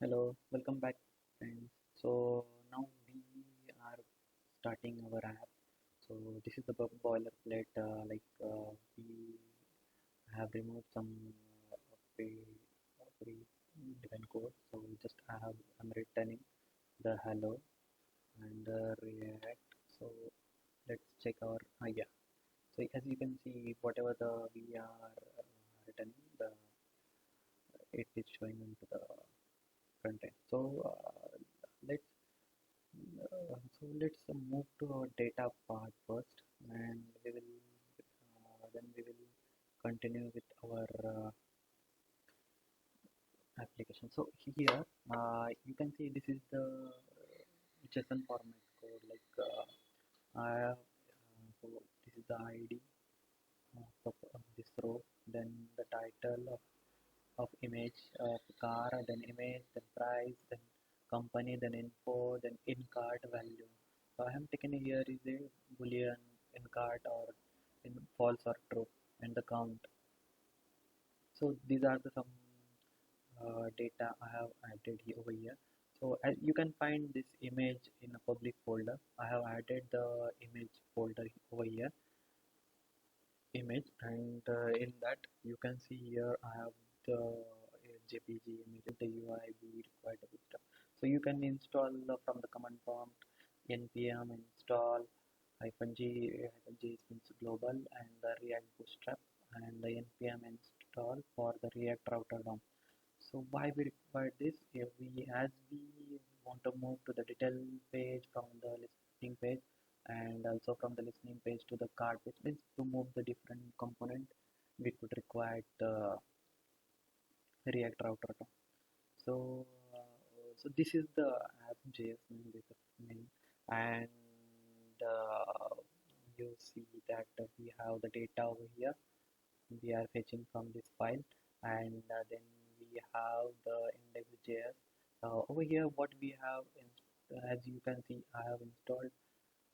Hello, welcome back, friends. So now we are starting our app. So this is the boilerplate. We have removed some pre pre-defined code. So just I'm returning the hello and the React. So let's check our yeah. So as you can see, whatever the we are returning, the it is showing into the front end. Let's let's move to our data part first, and then we will continue with our application. So here you can see this is the JSON format code. So this is the ID of this row, then the title of image of car, then image, then price, then company, then info, then in cart value. So I am taken here is a boolean in cart or in false or true and the count. So these are the some data I have added here over here. So as you can find this image in a public folder. I have added the image folder over here, image, and in that you can see here I have the JPG image, the UI we require the Bootstrap. So you can install from the command prompt npm install -g means global and the React Bootstrap and the npm install for the React router DOM. So why we require this? If we as we want to move to the detail page from the listing page and also from the listening page to the card page, means to move the different component, we could require the React router DOM. So so this is the app.js main, and you see that we have the data over here. We are fetching from this file, and then we have the index.js. Over here, what we have, as you can see, I have installed.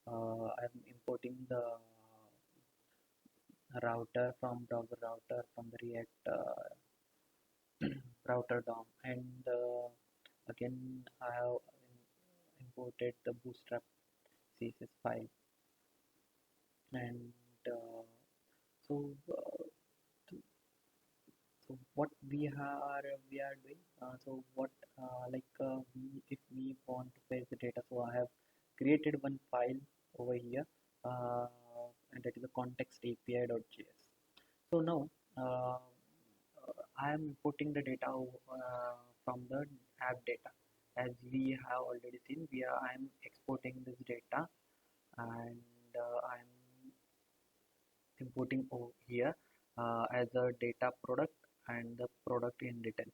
I'm importing the router from browser router from the React router DOM, and again I have imported the Bootstrap CSS file, and uh, so. So what we are doing, if we want to fetch the data, so I have created one file over here, uh, and that is the context api.js. So now uh, I am importing the data from the app data. As we have already seen, I am exporting this data, and I am importing over here as a data product and the product in detail.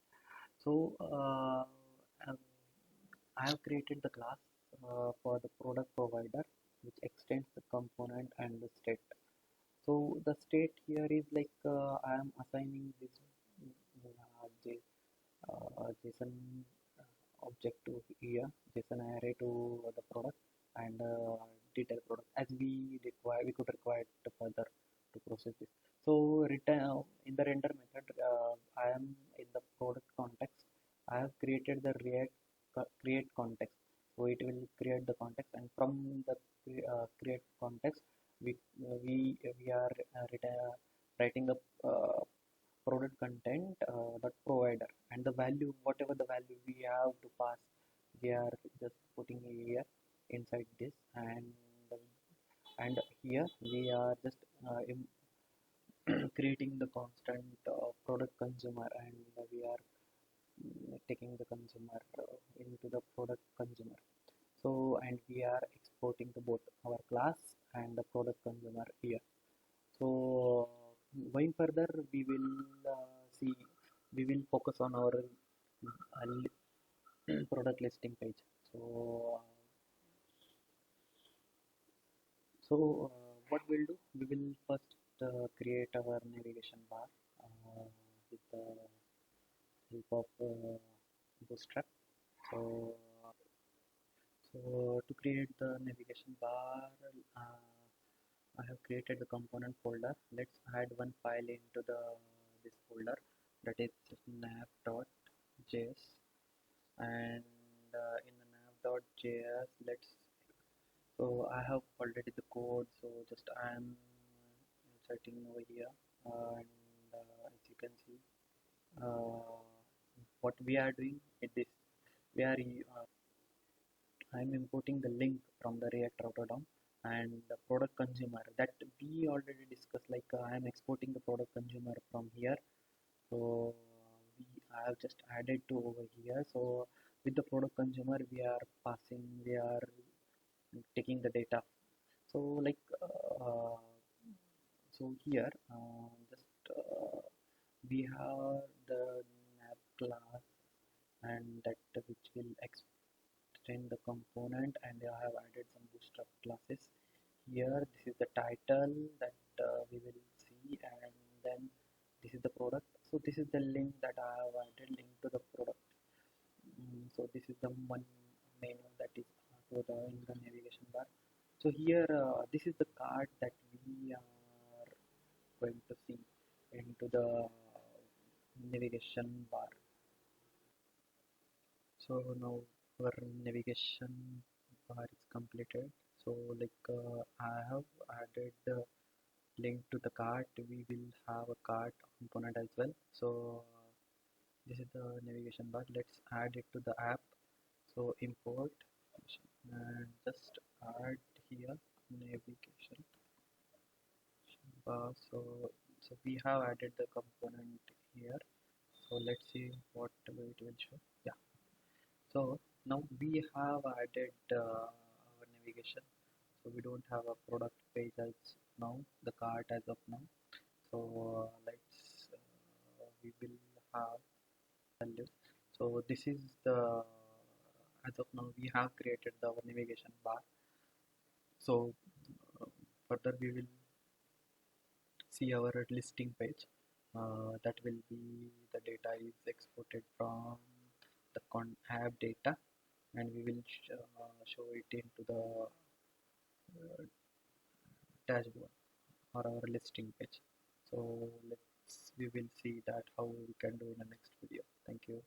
So um, I have created the class for the product provider, which extends the component and the state. So the state here is I am assigning this JSON object to here, JSON array to the product and detail product, as we could require it further to process this. So return in the render method, I am in the product context. I have created the React create context. So it will create the context, and from the create context, we are writing a product content dot provider, and the value, whatever the value we have to pass, we are just putting here inside this, and here we are just creating the constant product consumer, and we are taking the consumer into the product consumer. So and we are exporting the both our class and the product consumer here. So going further, see we will focus on our product listing page. What we'll do, we will first create our navigation bar with the help of Bootstrap. So, to create the navigation bar, I have created the component folder. Let's add one file into the this folder, that is snap.js, and in the nav.js, let's so I have already the code, so just I am inserting over here, and as you can see, uh, what we are doing is this: we are I'm importing the link from the React router down, and the product consumer that we already discussed. Like I am exporting the product consumer from here, so we I have just added to over here. So with the product consumer, we are taking the data. So like so here just we have the nav class, and that which will extend the component, and I have added some bootstrap classes here. This is the title that we will see, and then this is the product. So this is the link that I have added, link to the product. So this is the one menu that is to the in the navigation bar. So here this is the card that we are going to see into the navigation bar. So now our navigation bar is completed. So like I have added the link to the cart. We will have a cart component as well. So this is the navigation bar. Let's add it to the app. So import and just add here navigation bar. So we have added the component here. So let's see what it will show. Yeah. So now we have added our navigation. So we don't have a product page as now, the cart as of now. So let's we will have value. So this is the as of now we have created the our navigation bar. So uh, further we will see our listing page. That will be the data is exported from the app data, and we will show it into the dashboard or our listing page. So let's we will see that how we can do in the next video. Thank you.